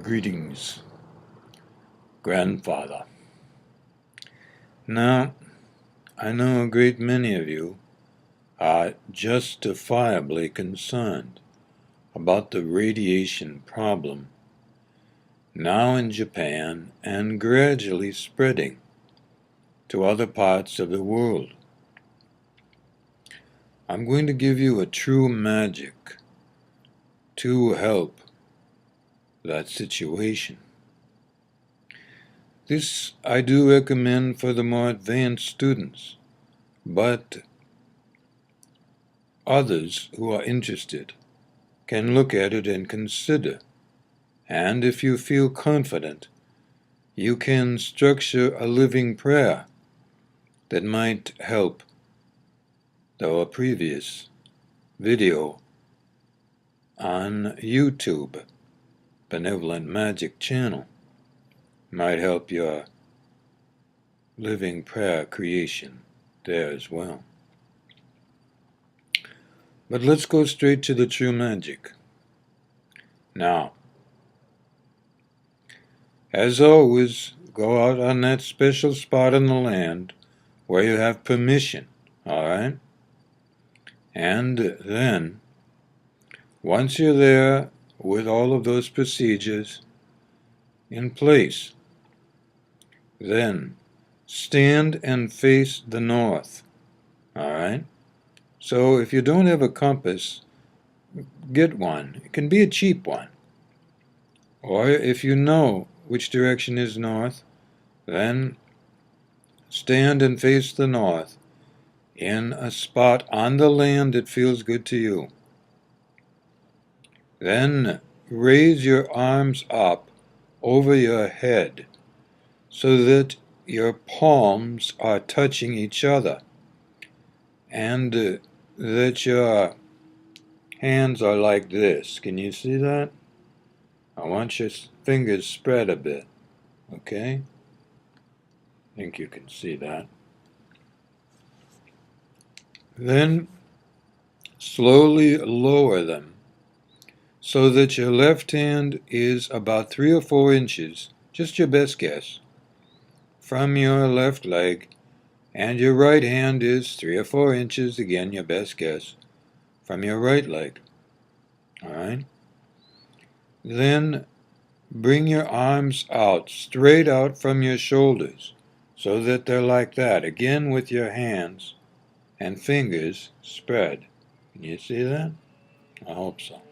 Greetings, grandfather. Now, I know a great many of you are justifiably concerned about the radiation problem now in Japan and gradually spreading to other parts of the world. I'm going to give you a true magic to help that situation. This I do recommend for the more advanced students, but others who are interested can look at it and consider, and if you feel confident, you can structure a living prayer that might help our previous video on YouTube, Benevolent Magic channel, might help your living prayer creation there as well. But let's go straight to the true magic. Now, as always, go out on that special spot in the land where you have permission, all right? And then, once you're there with all of those procedures in place, then stand and face the north, all right? So if you don't have a compass, get one. It can be a cheap one. Or if you know which direction is north, then stand and face the north in a spot on the land that feels good to you. Then raise your arms up over your head so that your palms are touching each other and that your hands are like this. Can you see that? I want your fingers spread a bit, okay? I think you can see that. Then slowly lower them so that your left hand is about 3 or 4 inches, just your best guess, from your left leg, and your right hand is 3 or 4 inches, again your best guess, from your right leg. All right? Then bring your arms out, straight out from your shoulders, so that they're like that, again with your hands and fingers spread. Can you see that? I hope so.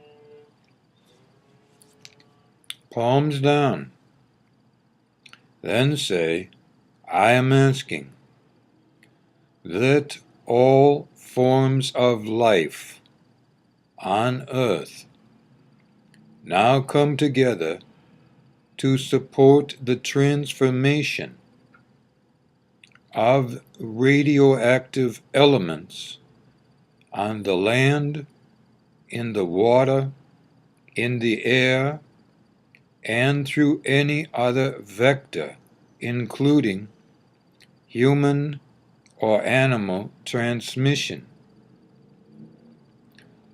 Palms down. Then say, I am asking that all forms of life on earth now come together to support the transformation of radioactive elements on the land, in the water, in the air, and through any other vector, including human or animal transmission.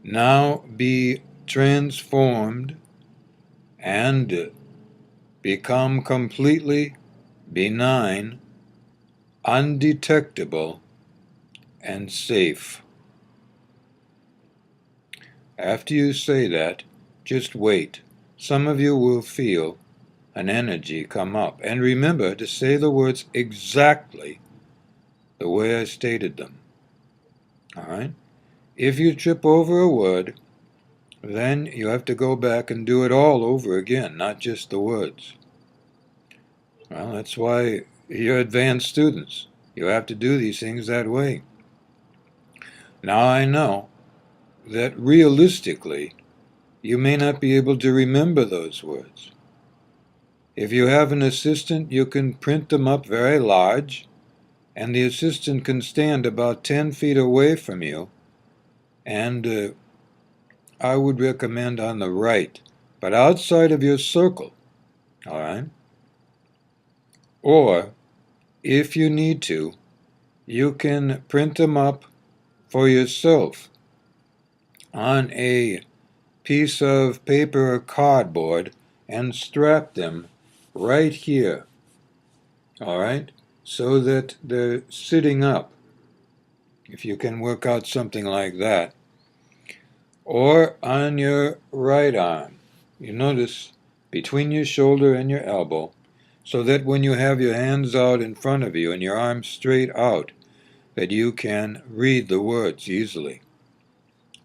Now be transformed and become completely benign, undetectable, and safe. After you say that, just wait. Some of you will feel an energy come up. And remember to say the words exactly the way I stated them. All right? If you trip over a word, then you have to go back and do it all over again, not just the words. Well, that's why you're advanced students. You have to do these things that way. Now I know that realistically, you may not be able to remember those words. If you have an assistant, you can print them up very large, and the assistant can stand about 10 feet away from you, and I would recommend on the right, but outside of your circle, all right? Or, if you need to, you can print them up for yourself on a piece of paper or cardboard and strap them right here, all right, so that they're sitting up, if you can work out something like that, or on your right arm. You notice between your shoulder and your elbow, so that when you have your hands out in front of you and your arms straight out, that you can read the words easily.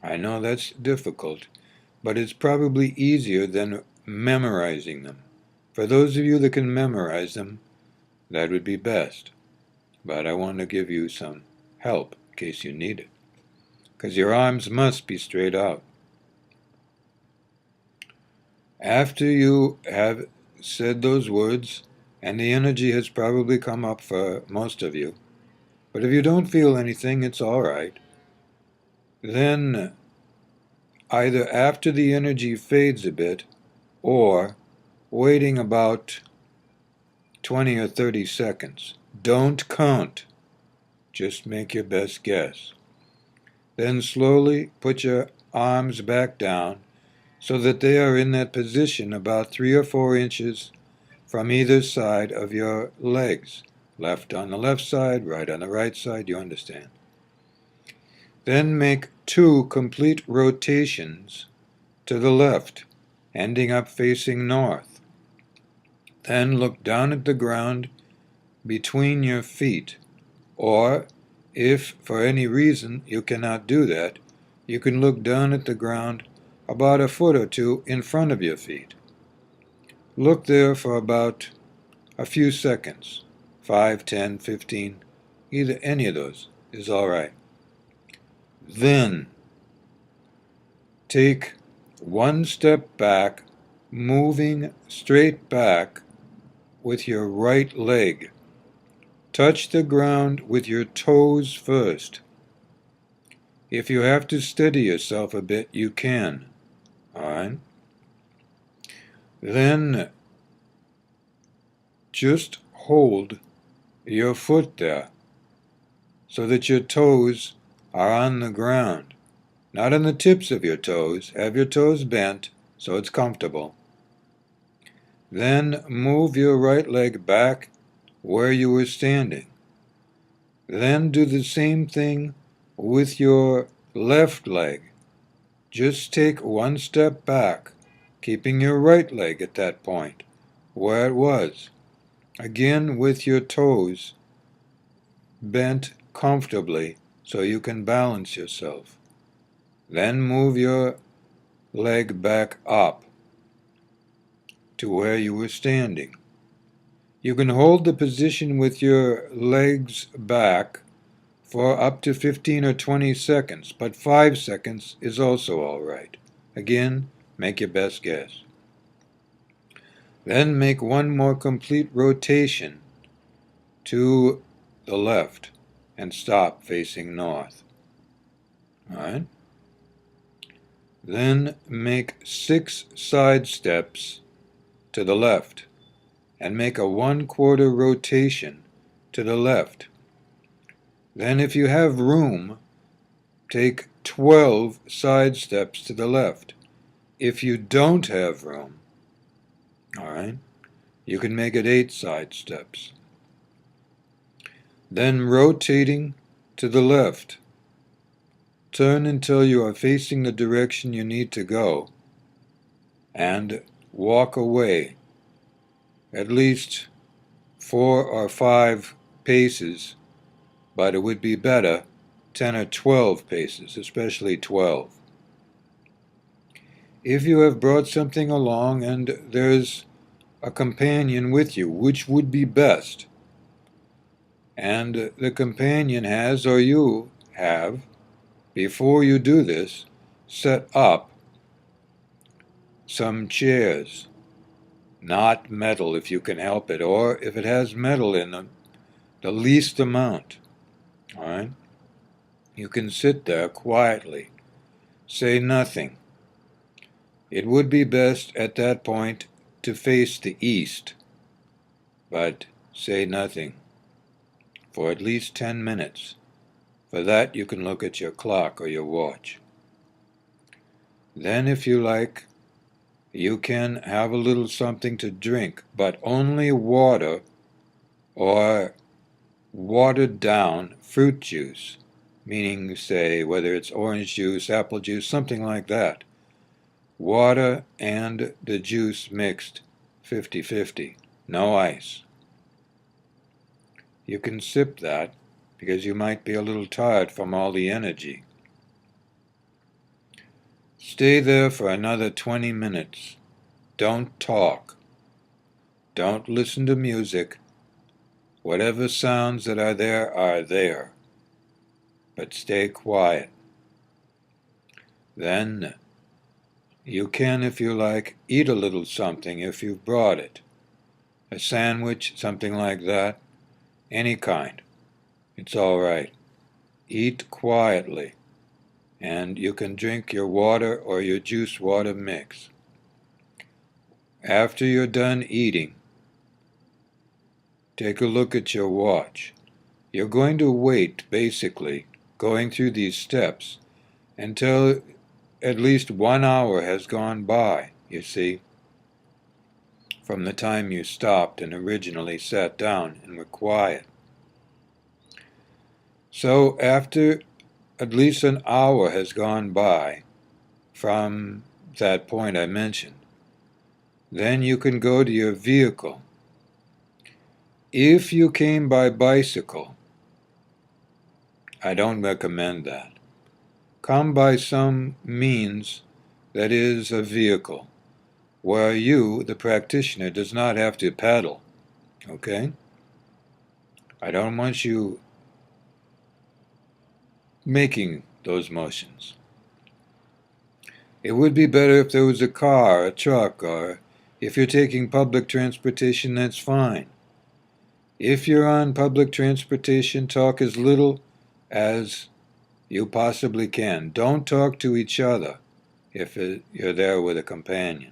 I know that's difficult, but it's probably easier than memorizing them. For those of you that can memorize them, that would be best. But I want to give you some help in case you need it, because your arms must be straight out. After you have said those words, and the energy has probably come up for most of you, but if you don't feel anything, it's all right. Then, either after the energy fades a bit, or waiting about 20 or 30 seconds. Don't count. Just make your best guess. Then slowly put your arms back down so that they are in that position about 3 or 4 inches from either side of your legs. Left on the left side, right on the right side, you understand. Then make 2 complete rotations to the left, ending up facing north. Then look down at the ground between your feet, or if for any reason you cannot do that, you can look down at the ground about a foot or 2 in front of your feet. Look there for about a few seconds, 5, 10, 15, either any of those is all right. Then take 1 step back, moving straight back with your right leg. Touch the ground with your toes first. If you have to steady yourself a bit, you can. All right? Then just hold your foot there so that your toes are on the ground. Not on the tips of your toes. Have your toes bent so it's comfortable. Then move your right leg back where you were standing. Then do the same thing with your left leg. Just take 1 step back, keeping your right leg at that point, where it was. Again with your toes bent comfortably so you can balance yourself. Then move your leg back up to where you were standing. You can hold the position with your legs back for up to 15 or 20 seconds, but 5 seconds is also all right. Again, make your best guess. Then make 1 more complete rotation to the left and stop facing north. All right? Then make 6 side steps to the left and make a 1/4 rotation to the left. Then if you have room, take 12 side steps to the left. If you don't have room, all right, you can make it 8 side steps. Then rotating to the left, turn until you are facing the direction you need to go, and walk away at least 4 or 5 paces, but it would be better 10 or 12 paces, especially 12. If you have brought something along and there's a companion with you, which would be best, and the companion has, or you have, before you do this, set up some chairs, not metal if you can help it, or if it has metal in them, the least amount. All right? You can sit there quietly, say nothing. It would be best at that point to face the east, but say nothing for at least 10 minutes. For that, you can look at your clock or your watch. Then, if you like, You can have a little something to drink, but only water or watered down fruit juice, meaning, say, whether it's orange juice, apple juice, something like that. Water and the juice mixed 50-50, no ice. You can sip that because you might be a little tired from all the energy. Stay there for another 20 minutes. Don't talk. Don't listen to music. Whatever sounds that are there. But stay quiet. Then you can, if you like, eat a little something if you've brought it. A sandwich, something like that. Any kind. It's all right. Eat quietly. And you can drink your water or your juice water mix. After you're done eating, take a look at your watch. You're going to wait, basically, going through these steps, until at least 1 hour has gone by, you see, from the time you stopped and originally sat down and were quiet. So after at least an hour has gone by from that point I mentioned, then you can go to your vehicle. If you came by bicycle, I don't recommend that. Come by some means that is a vehicle, where you, the practitioner, does not have to pedal, okay? I don't want you making those motions. It would be better if there was a car, a truck, or if you're taking public transportation, that's fine. If you're on public transportation, talk as little as you possibly can. Don't talk to each other if you're there with a companion.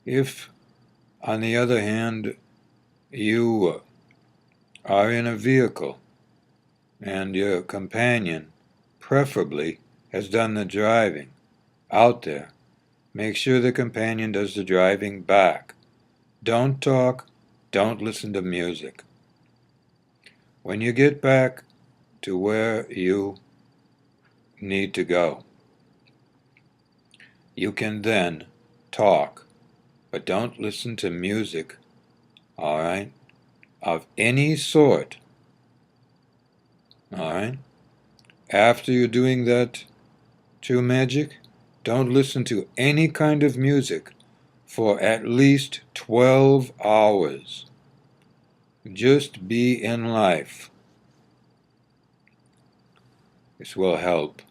If, on the other hand, you are in a vehicle and your companion, preferably, has done the driving out there, make sure the companion does the driving back. Don't talk, don't listen to music. When you get back to where you need to go, you can then talk, but don't listen to music, all right, of any sort, all right? After you're doing that true magic, don't listen to any kind of music for at least 12 hours. Just be in life. This will help.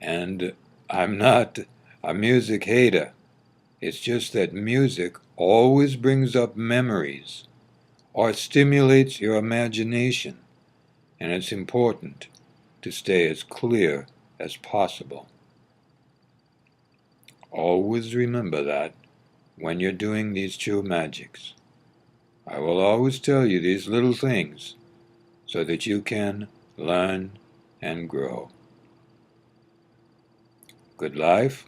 And I'm not a music hater. It's just that music always brings up memories or stimulates your imagination, and it's important to stay as clear as possible. Always remember that when you're doing these true magics. I will always tell you these little things so that you can learn and grow. Good life.